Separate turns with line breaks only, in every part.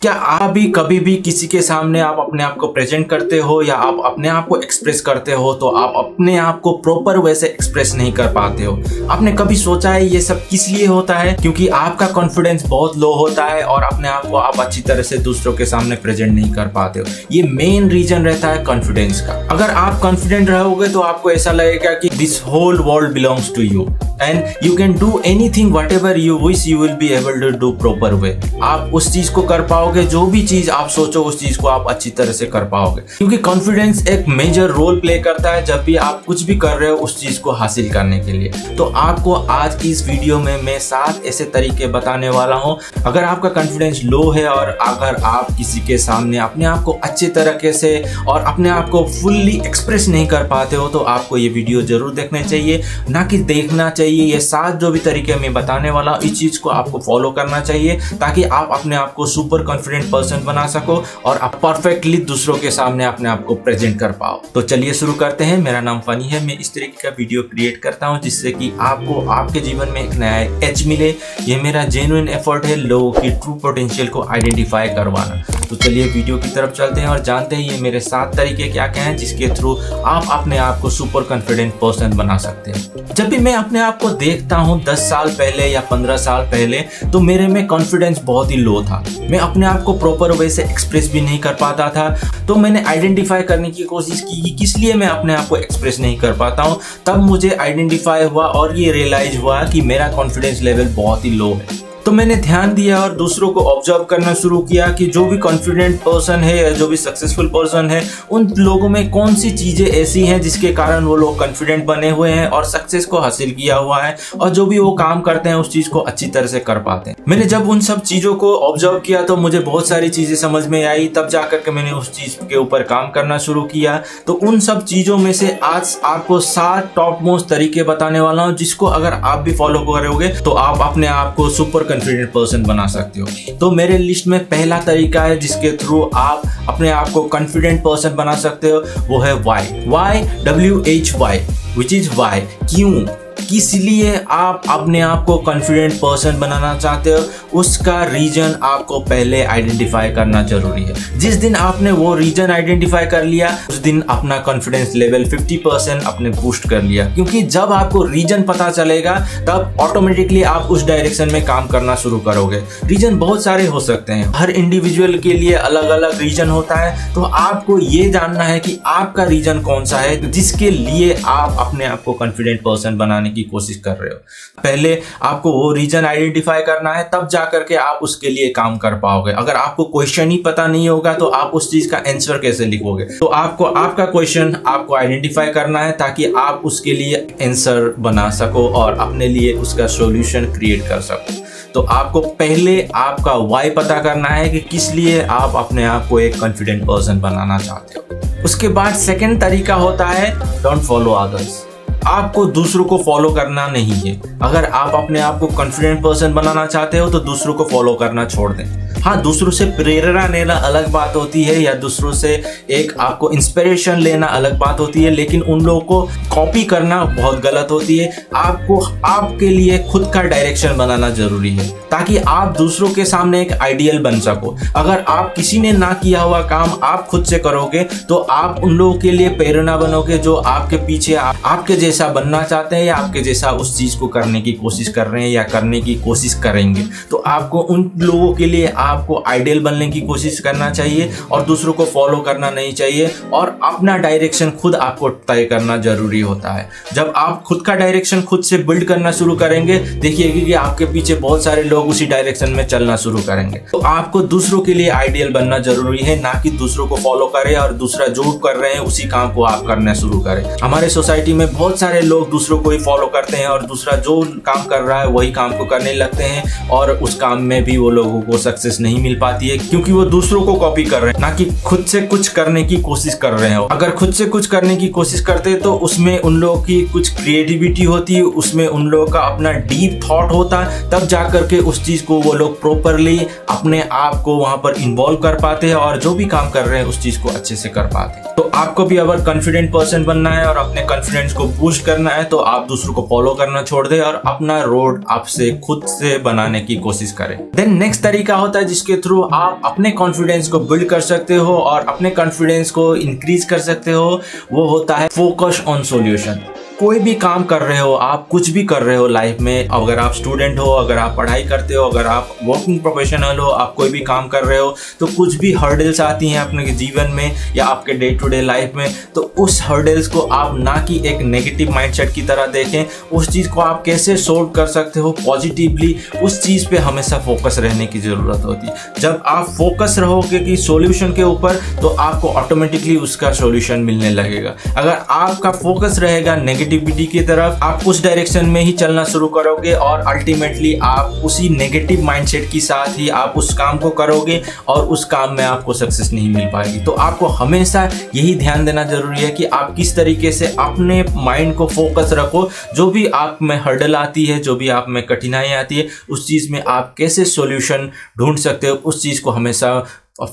क्या आप भी कभी भी किसी के सामने आप अपने आप को प्रेजेंट करते हो या आप अपने आप को एक्सप्रेस करते हो तो आप अपने आप को प्रॉपर वैसे एक्सप्रेस नहीं कर पाते हो? आपने कभी सोचा है ये सब किस लिए होता है? क्योंकि आपका कॉन्फिडेंस बहुत लो होता है और अपने आप को आप अच्छी तरह से दूसरों के सामने प्रेजेंट नहीं कर पाते हो। ये मेन रीजन रहता है कॉन्फिडेंस का। अगर आप कॉन्फिडेंट रहोगे तो आपको ऐसा लगेगा कि this whole world belongs to you and you can do anything whatever you wish, you will be able to do proper way. आप उस चीज को कर पाओगे, जो भी चीज आप सोचो उस चीज को आप अच्छी तरह से कर पाओगे, क्योंकि कॉन्फिडेंस एक मेजर रोल प्ले करता है जब भी आप कुछ भी कर रहे हो उस चीज को हासिल करने के लिए। तो आपको आज की इस वीडियो में मैं 7 ऐसे तरीके बताने वाला हूं। अगर आपका कॉन्फिडेंस लो है और अगर आप किसी के सामने अपने आप को अच्छे तरीके से और अपने आप को फुल्ली एक्सप्रेस नहीं कर पाते हो तो आपको ये वीडियो जरूर देखना चाहिए, ना कि देखना चाहिए। ये 7 जो भी तरीके मैं बताने वाला हूं इस चीज को आपको फॉलो करना चाहिए ताकि आप अपने आप को सुपर कॉन्फिडेंट पर्सन बना सको और आप परफेक्टली दूसरों के सामने अपने आप को प्रेजेंट कर पाओ। तो चलिए शुरू करते हैं। मेरा नाम फनी है। मैं इस तरीके का वीडियो क्रिएट करता हूं जिससे कि आपको आपके जीवन में एक नया एज मिले। ये मेरा जेन्युइन एफर्ट है लोगों की ट्रू पोटेंशियल को आइडेंटिफाई करवाना। तो चलिए वीडियो की तरफ चलते हैं और जानते हैं ये मेरे 7 तरीके क्या क्या हैं जिसके थ्रू आप अपने आप को सुपर कॉन्फिडेंट पर्सन बना सकते हैं। जब भी मैं अपने आप को देखता हूं 10 साल पहले या 15 साल पहले तो मेरे में कॉन्फिडेंस बहुत ही लो था। मैं अपने आप को प्रॉपर वे से एक्सप्रेस भी नहीं कर पाता था। तो मैंने आइडेंटिफाई करने की कोशिश की कि किस लिए मैं अपने आप को एक्सप्रेस नहीं कर पाता हूं। तब मुझे आइडेंटिफाई हुआ और ये रियलाइज हुआ कि मेरा कॉन्फिडेंस लेवल बहुत ही लो है। तो मैंने ध्यान दिया और दूसरों को ऑब्जर्व करना शुरू किया कि जो भी कॉन्फिडेंट पर्सन है या जो भी सक्सेसफुल पर्सन है उन लोगों में कौन सी चीजें ऐसी हैं जिसके कारण वो लोग कॉन्फिडेंट बने हुए हैं और सक्सेस को हासिल किया हुआ है और जो भी वो काम करते हैं उस चीज को अच्छी तरह से कर पाते हैं। मैंने जब उन सब चीजों को ऑब्जर्व किया तो मुझे बहुत सारी चीजें समझ में आई। तब जाकर के मैंने उस चीज के ऊपर काम करना शुरू किया। तो उन सब चीजों में से आज आपको 7 टॉप मोस्ट तरीके बताने वाला हूँ जिसको अगर आप भी फॉलो करोगे तो आप अपने आप को सुपर कॉन्फिडेंट पर्सन बना सकते हो। तो मेरे लिस्ट में पहला तरीका है जिसके थ्रू आप अपने आप को कॉन्फिडेंट पर्सन बना सकते हो, वो है why. WHY which is why. क्यों, किस लिए आप अपने आप को कॉन्फिडेंट पर्सन बनाना चाहते हो उसका रीजन आपको पहले आइडेंटिफाई करना जरूरी है। जिस दिन आपने वो रीजन आइडेंटिफाई कर लिया उस दिन अपना कॉन्फिडेंस लेवल 50% अपने बूस्ट कर लिया, क्योंकि जब आपको रीजन पता चलेगा तब ऑटोमेटिकली आप उस डायरेक्शन में काम करना शुरू करोगे। रीजन बहुत सारे हो सकते हैं, हर इंडिविजुअल के लिए अलग अलग रीजन होता है। तो आपको ये जानना है कि आपका रीजन कौन सा है जिसके लिए आप अपने आप को कॉन्फिडेंट पर्सन बनाने की कोशिश कर रहे हो। पहले आपको वो रीजन आइडेंटिफाई करना है, तब जाकर के आप उसके लिए काम कर पाओगे। अगर आपको क्वेश्चन ही पता नहीं होगा तो आप उस चीज का आंसर कैसे लिखोगे? तो आपको आपका क्वेश्चन आपको आइडेंटिफाई करना है ताकि आप उसके लिए आंसर बना सको और अपने लिए उसका सॉल्यूशन क्रिएट कर सको। तो आपको पहले आपका वाई पता करना है कि किस लिए आप अपने आप को एक कॉन्फिडेंट पर्सन बनाना चाहते हो। उसके बाद सेकंड तरीका होता है डोंट फॉलो अदर्स। आपको दूसरों को फॉलो करना नहीं है। अगर आप अपने आप को कॉन्फिडेंट पर्सन बनाना चाहते हो तो दूसरों को फॉलो करना छोड़ दें। हाँ, दूसरों से प्रेरणा लेना अलग बात होती है या दूसरों से एक आपको इंस्पिरेशन लेना अलग बात होती है, लेकिन उन लोगों को कॉपी करना बहुत गलत होती है। आपको आपके लिए खुद का डायरेक्शन बनाना जरूरी है ताकि आप दूसरों के सामने एक आइडियल बन सको। अगर आप किसी ने ना किया हुआ काम आप खुद से करोगे तो आप उन लोगों के लिए प्रेरणा बनोगे जो आपके पीछे आपके जैसा बनना चाहते हैं या आपके जैसा उस चीज को करने की कोशिश कर रहे हैं या करने की कोशिश करेंगे। तो आपको उन लोगों के लिए आपको आइडियल बनने की कोशिश करना चाहिए और दूसरों को फॉलो करना नहीं चाहिए और अपना डायरेक्शन खुद आपको तय करना जरूरी होता है। जब आप खुद का डायरेक्शन खुद से बिल्ड करना शुरू करेंगे देखिएगा कि आपके पीछे बहुत सारे लोग उसी डायरेक्शन में चलना शुरू करेंगे। तो आपको दूसरों के लिए आइडियल बनना जरूरी है, ना कि दूसरों को फॉलो करें और दूसरा जो कर रहे हैं उसी काम को आप करना शुरू करें। हमारे सोसाइटी में बहुत सारे लोग दूसरों को ही फॉलो करते हैं और दूसरा जो काम कर रहा है वही काम को करने लगते हैं और उस काम में भी वो लोगों को सक्सेस नहीं मिल पाती है क्योंकि वो दूसरों को कॉपी कर रहे हैं, ना कि खुद से कुछ करने की कोशिश कर रहे हो। अगर खुद से कुछ करने की कोशिश करते तो उसमें उन लोगों की कुछ क्रिएटिविटी होती, उसमें उन लोगों का अपना डीप थॉट होता, तब जाकर के उस चीज को वो लोग प्रॉपरली अपने आप को वहां पर इन्वॉल्व कर पाते हैं और जो भी काम कर रहे हैं उस चीज को अच्छे से कर पाते हैं। तो आपको भी अगर कॉन्फिडेंट पर्सन बनना है और अपने कॉन्फिडेंस को बूस्ट करना है तो आप दूसरों को फॉलो करना छोड़ दे और अपना रोड आपसे खुद से बनाने की कोशिश करें। देन नेक्स्ट तरीका होता है जिसके थ्रू आप अपने कॉन्फिडेंस को बिल्ड कर सकते हो और अपने कॉन्फिडेंस को इंक्रीज कर सकते हो, वो होता है फोकस ऑन सॉल्यूशन। कोई भी काम कर रहे हो, आप कुछ भी कर रहे हो लाइफ में, अगर आप स्टूडेंट हो, अगर आप पढ़ाई करते हो, अगर आप वर्किंग प्रोफेशनल हो, आप कोई भी काम कर रहे हो, तो कुछ भी हर्डल्स आती हैं अपने जीवन में या आपके डे टू डे लाइफ में, तो उस हर्डल्स को आप ना कि एक नेगेटिव माइंडसेट की तरह देखें, उस चीज़ को आप कैसे सोल्व कर सकते हो पॉजिटिवली, उस चीज़ पे हमेशा फोकस रहने की ज़रूरत होती है। जब आप फोकस रहोगे कि सॉल्यूशन के ऊपर, तो आपको ऑटोमेटिकली उसका सॉल्यूशन मिलने लगेगा। अगर आपका फोकस रहेगा नेगेटिविटी की तरफ, आप उस डायरेक्शन में ही चलना शुरू करोगे और अल्टीमेटली आप उसी नेगेटिव माइंडसेट के साथ ही आप उस काम को करोगे और उस काम में आपको सक्सेस नहीं मिल पाएगी। तो आपको हमेशा यही ध्यान देना जरूरी है कि आप किस तरीके से अपने माइंड को फोकस रखो। जो भी आप में हर्डल आती है, जो भी आप में कठिनाई आती है, उस चीज़ में आप कैसे सॉल्यूशन ढूंढ सकते हो, उस चीज़ को हमेशा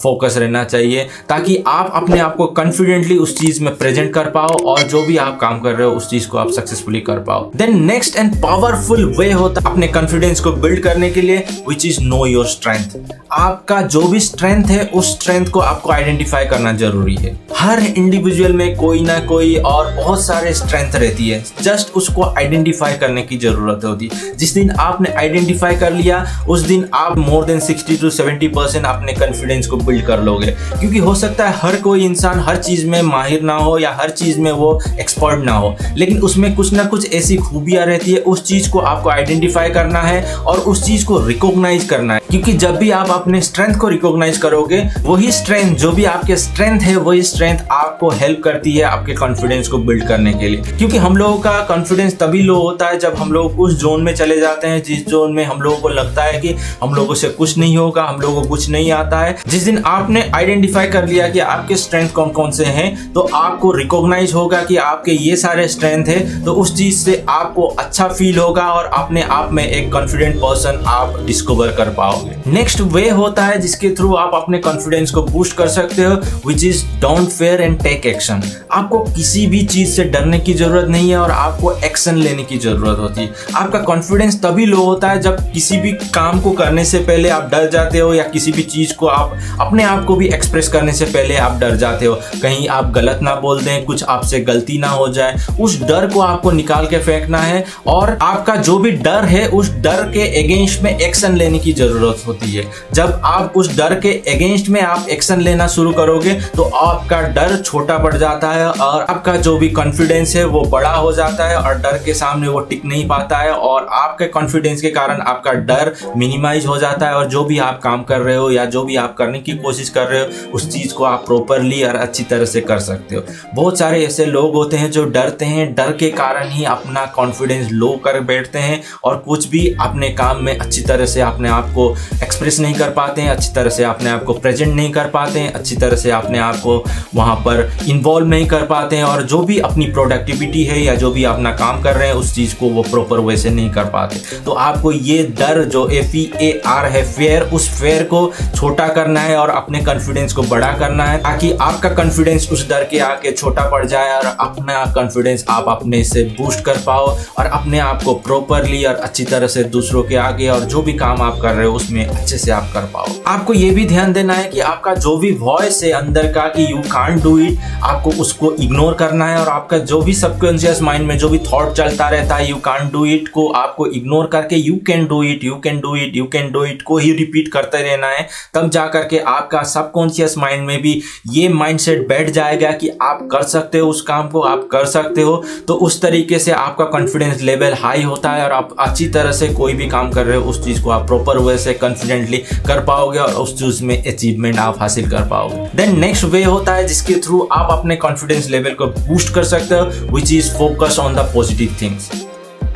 फोकस रहना चाहिए, ताकि आप अपने आप को कॉन्फिडेंटली उस चीज में प्रेजेंट कर पाओ और जो भी आप काम कर रहे हो उस चीज को आप सक्सेसफुली कर पाओ। Then next and powerful way होता है अपने कॉन्फिडेंस को बिल्ड करने के लिए, which is know your strength. आपका जो भी स्ट्रेंथ है, उस स्ट्रेंथ को आपको आइडेंटिफाई करना जरूरी है। हर इंडिविजुअल में कोई ना कोई और बहुत सारे स्ट्रेंथ रहती है, जस्ट उसको आइडेंटिफाई करने की जरूरत होती है। जिस दिन आपने आइडेंटिफाई कर लिया, उस दिन आप मोर देन 60 to 70% अपने कॉन्फिडेंस को बिल्ड कर लोगे। क्योंकि हो सकता है हर कोई इंसान हर चीज में माहिर ना हो या हर चीज में वो एक्सपर्ट ना हो, लेकिन उसमें कुछ ना कुछ ऐसी खूबियां रहती है, उस चीज को आपको आइडेंटिफाई करना है और उस चीज को रिकॉग्नाइज करना है। क्योंकि जब भी आप अपने स्ट्रेंथ को रिकॉग्नाइज करोगे, वही स्ट्रेंथ, जो भी आपके स्ट्रेंथ है, वही स्ट्रेंथ आपको हेल्प करती है आपके कॉन्फिडेंस को बिल्ड करने के लिए। क्योंकि हम लोगों का कॉन्फिडेंस तभी लो होता है जब हम लोग उस जोन में चले जाते हैं जिस जोन में हम लोगों को लगता है कि हम लोगों से कुछ नहीं होगा, हम लोगों को कुछ नहीं आता है। जिस दिन आपने आइडेंटिफाई कर लिया कि आपके स्ट्रेंथ कौन कौन से हैं, तो आपको रिकॉग्नाइज होगा कि आपके ये सारे स्ट्रेंथ है, तो उस चीज से आपको अच्छा फील होगा और अपने आप में एक कॉन्फिडेंट पर्सन आप डिस्कवर कर पाओगे। नेक्स्ट वे होता है जिसके थ्रू आप अपने कॉन्फिडेंस को बूस्ट कर सकते हो, which is don't fear and take action. आपको किसी भी चीज से डरने की जरूरत नहीं है और आपको एक्शन लेने की जरूरत होती है। आपका कॉन्फिडेंस तभी लो होता है जब किसी भी काम को करने से पहले आप डर जाते हो, या किसी भी चीज को आप अपने आप को भी एक्सप्रेस करने से पहले आप डर जाते हो, कहीं आप गलत ना बोल दें, कुछ आपसे गलती ना हो जाए। उस डर को आपको निकाल के फेंकना है और आपका जो भी डर है, उस डर के अगेंस्ट में एक्शन लेने की जरूरत होती है। जब आप उस डर के अगेंस्ट में आप एक्शन लेना शुरू करोगे, तो आपका डर छोटा पड़ जाता है और आपका जो भी कॉन्फिडेंस है वो बड़ा हो जाता है और डर के सामने वो टिक नहीं पाता है और आपके कॉन्फिडेंस के कारण आपका डर मिनिमाइज हो जाता है और जो भी आप काम कर रहे हो या जो भी आप करने की कोशिश कर रहे हो, उस चीज को आप प्रॉपरली और अच्छी तरह से कर सकते हो। बहुत सारे ऐसे लोग होते हैं जो डरते हैं, डर के कारण ही अपना कॉन्फिडेंस लो कर बैठते हैं और कुछ भी अपने काम में अच्छी तरह से अपने आप को एक्सप्रेस नहीं कर पाते हैं, अच्छी तरह से अपने आप को प्रेजेंट नहीं कर पाते हैं, अच्छी तरह से अपने आप को वहां पर इन्वॉल्व नहीं कर पाते हैं और जो भी अपनी प्रोडक्टिविटी है या जो भी अपना काम कर रहे हैं उस चीज को वो प्रॉपर वे से नहीं कर पाते। तो आपको ये डर जो FEAR है, फेयर, उस फेयर को छोटा करना है और अपने कॉन्फिडेंस को बड़ा करना है, ताकि आपका कॉन्फिडेंस उस डर के आके छोटा पड़ जाए और अपना कॉन्फिडेंस आप अपने से बूस्ट कर पाओ और अपने आप को प्रॉपरली और अच्छी तरह से दूसरों के आगे और जो भी काम आप कर रहे हो उसमें अच्छे से आप कर पाओ। आपको ये भी ध्यान देना है कि आपका जो भी वॉइस है अंदर का कि यू कांट डू इट, आपको उसको इग्नोर करना है और आपका जो भी सबकॉन्शियस माइंड में जो भी थॉट चलता रहता है यू कांट डू इट को आपको इग्नोर करके you can do it, you can do it, you can do it को ही रिपीट करते रहना है। तब जा करके आपका सबकॉन्शियस माइंड में भी ये माइंडसेट बैठ जाएगा कि आप कर सकते हो, उस काम को आप कर सकते हो। तो उस तरीके से आपका कॉन्फिडेंस लेवल हाई होता है और आप अच्छी तरह से कोई भी काम कर रहे हो उस चीज को आप प्रॉपर वे से कॉन्फिडेंटली कर पाओगे और उस चीज में अचीवमेंट आप हासिल कर पाओगे। देन नेक्स्ट वे होता है जिसके थ्रू आप अपने कॉन्फिडेंस लेवल को बूस्ट कर सकते हो, which is focus on the positive things.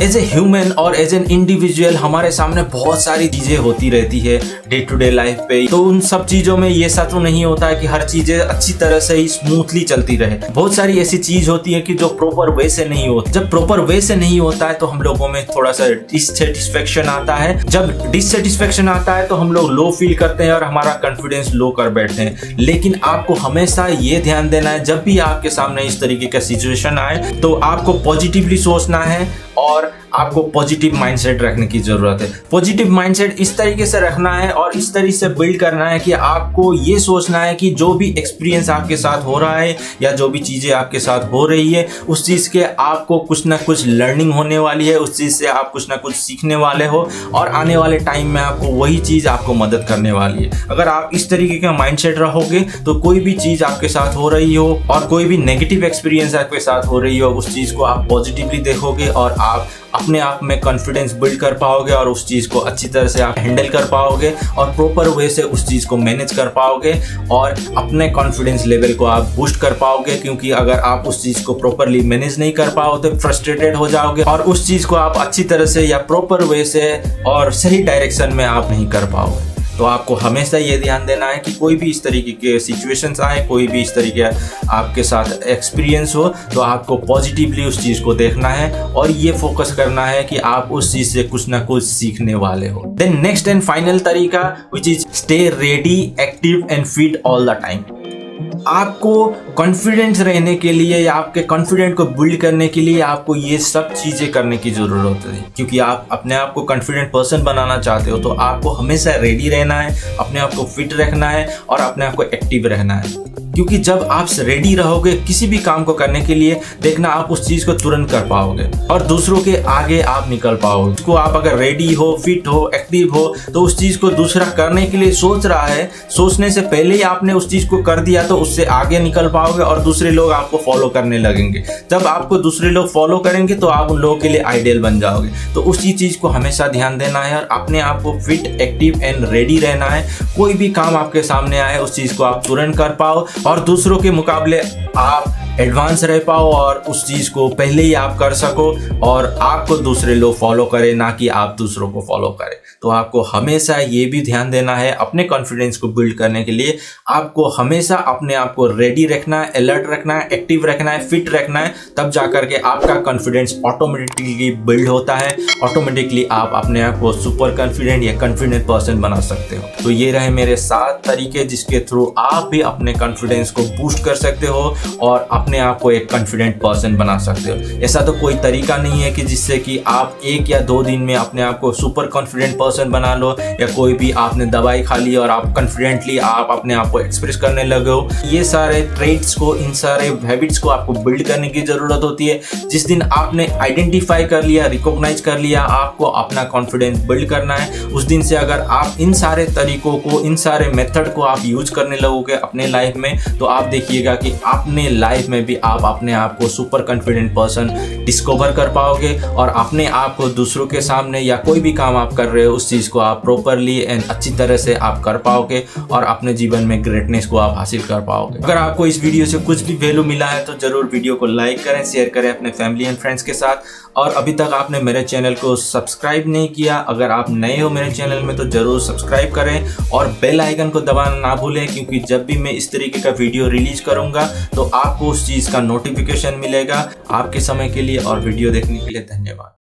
As a human और एज एन इंडिविजुअल हमारे सामने बहुत सारी चीजें होती रहती है डे टू डे लाइफ पे, तो उन सब चीजों में ये सब तो नहीं होता है कि हर चीजें अच्छी तरह से ही स्मूथली चलती रहे। बहुत सारी ऐसी चीज होती है कि जो प्रॉपर वे से नहीं होती। जब प्रॉपर वे से नहीं होता है तो हम लोगों में थोड़ा सा डिससेटिस्फेक्शन आता है। जब डिससेटिस्फेक्शन आता है तो हम लोग लो फील करते हैं और हमारा कॉन्फिडेंस लो कर बैठते हैं। लेकिन आपको हमेशा ये ध्यान देना है, जब भी आपके सामने इस तरीके का सिचुएशन आए तो आपको पॉजिटिवली सोचना है और आपको पॉजिटिव माइंडसेट रखने की जरूरत है। पॉजिटिव माइंडसेट इस तरीके से रखना है और इस तरीके से बिल्ड करना है कि आपको ये सोचना है कि जो भी एक्सपीरियंस आपके साथ हो रहा है या जो भी चीजें आपके साथ हो रही है उस चीज के आपको कुछ ना कुछ लर्निंग होने वाली है, उस चीज से आप कुछ ना कुछ सीखने वाले हो और आने वाले टाइम में आपको वही चीज आपको मदद करने वाली है। अगर आप इस तरीके का माइंडसेट रहोगे तो कोई भी चीज आपके साथ हो रही हो और कोई भी नेगेटिव एक्सपीरियंस आपके साथ हो रही हो उस चीज को आप पॉजिटिवली देखोगे और आप अपने आप में कॉन्फिडेंस बिल्ड कर पाओगे और उस चीज को अच्छी तरह से आप हैंडल कर पाओगे और प्रॉपर वे से उस चीज को मैनेज कर पाओगे और अपने कॉन्फिडेंस लेवल को आप बूस्ट कर पाओगे। क्योंकि अगर आप उस चीज को प्रॉपरली मैनेज नहीं कर पाओ तो फ्रस्ट्रेटेड हो जाओगे और उस चीज को आप अच्छी तरह से या प्रॉपर वे से और सही डायरेक्शन में आप नहीं कर पाओगे। तो आपको हमेशा ये ध्यान देना है कि कोई भी इस तरीके के सिचुएशंस आए, कोई भी इस तरीके आपके साथ एक्सपीरियंस हो तो आपको पॉजिटिवली उस चीज़ को देखना है और ये फोकस करना है कि आप उस चीज़ से कुछ ना कुछ सीखने वाले हो। देन नेक्स्ट एंड फाइनल तरीका which is stay ready, active and fit all the time. आपको कॉन्फिडेंस रहने के लिए या आपके कॉन्फिडेंट को बिल्ड करने के लिए आपको ये सब चीज़ें करने की ज़रूरत है। क्योंकि आप अपने आप को कॉन्फिडेंट पर्सन बनाना चाहते हो तो आपको हमेशा रेडी रहना है, अपने आप को फिट रखना है और अपने आप को एक्टिव रहना है। क्योंकि जब आप रेडी रहोगे किसी भी काम को करने के लिए, देखना आप उस चीज़ को तुरंत कर पाओगे और दूसरों के आगे आप निकल पाओगे। उसको आप अगर रेडी हो, फिट हो, एक्टिव हो तो उस चीज़ को दूसरा करने के लिए सोच रहा है, सोचने से पहले ही आपने उस चीज़ को कर दिया तो उससे आगे निकल पाओगे और दूसरे लोग आपको फॉलो करने लगेंगे। जब आपको दूसरे लोग फॉलो करेंगे तो आप उन लोगों के लिए आइडियल बन जाओगे। तो उसी चीज़ को हमेशा ध्यान देना है और अपने आप को फिट, एक्टिव एंड रेडी रहना है। कोई भी काम आपके सामने आए उस चीज़ को आप तुरंत कर पाओ और दूसरों के मुकाबले आप एडवांस रह पाओ और उस चीज़ को पहले ही आप कर सको और आपको दूसरे लोग फॉलो करें, ना कि आप दूसरों को फॉलो करें। तो आपको हमेशा ये भी ध्यान देना है, अपने कॉन्फिडेंस को बिल्ड करने के लिए आपको हमेशा अपने आप को रेडी रखना है, अलर्ट रखना है, एक्टिव रखना है, फिट रखना है। तब जाकर के आपका कॉन्फिडेंस ऑटोमेटिकली बिल्ड होता है, ऑटोमेटिकली आप अपने आप को सुपर कॉन्फिडेंट या कॉन्फिडेंट पर्सन बना सकते हो। तो ये रहे मेरे 7 तरीके जिसके थ्रू आप भी अपने कॉन्फिडेंस को बूस्ट कर सकते हो और अपने आप को एक कॉन्फिडेंट पर्सन बना सकते हो। ऐसा तो कोई तरीका नहीं है कि जिससे कि आप 1 या 2 दिन में अपने आप को सुपर कॉन्फिडेंट पर्सन बना लो या कोई भी आपने दवाई खा ली और आप कॉन्फिडेंटली आप अपने आप को एक्सप्रेस करने लगे हो। ये सारे ट्रेट्स को, इन सारे हैबिट्स को आपको बिल्ड करने की जरूरत होती है। जिस दिन आपने आइडेंटिफाई कर लिया, रिकॉग्नाइज कर लिया आपको अपना कॉन्फिडेंस बिल्ड करना है, उस दिन से अगर आप इन सारे तरीकों को, इन सारे मेथड को आप यूज करने लगोगे अपने लाइफ में तो आप देखिएगा कि अपने लाइफ में भी आप अपने आप को सुपर कॉन्फिडेंट पर्सन डिस्कवर कर पाओगे और अपने आप को दूसरों के सामने या कोई भी काम आप कर रहे हो उस चीज़ को आप प्रॉपरली एंड अच्छी तरह से आप कर पाओगे और अपने जीवन में ग्रेटनेस को आप हासिल कर पाओगे। अगर आपको इस वीडियो से कुछ भी वैल्यू मिला है तो जरूर वीडियो को लाइक करें, शेयर करें अपने फैमिली एंड फ्रेंड्स के साथ। और अभी तक आपने मेरे चैनल को सब्सक्राइब नहीं किया, अगर आप नए हो मेरे चैनल में तो जरूर सब्सक्राइब करें और बेल आइकन को दबाना ना भूलें, क्योंकि जब भी मैं इस तरीके का वीडियो रिलीज करूंगा तो आपको उस चीज़ का नोटिफिकेशन मिलेगा। आपके समय के लिए और वीडियो देखने के लिए धन्यवाद।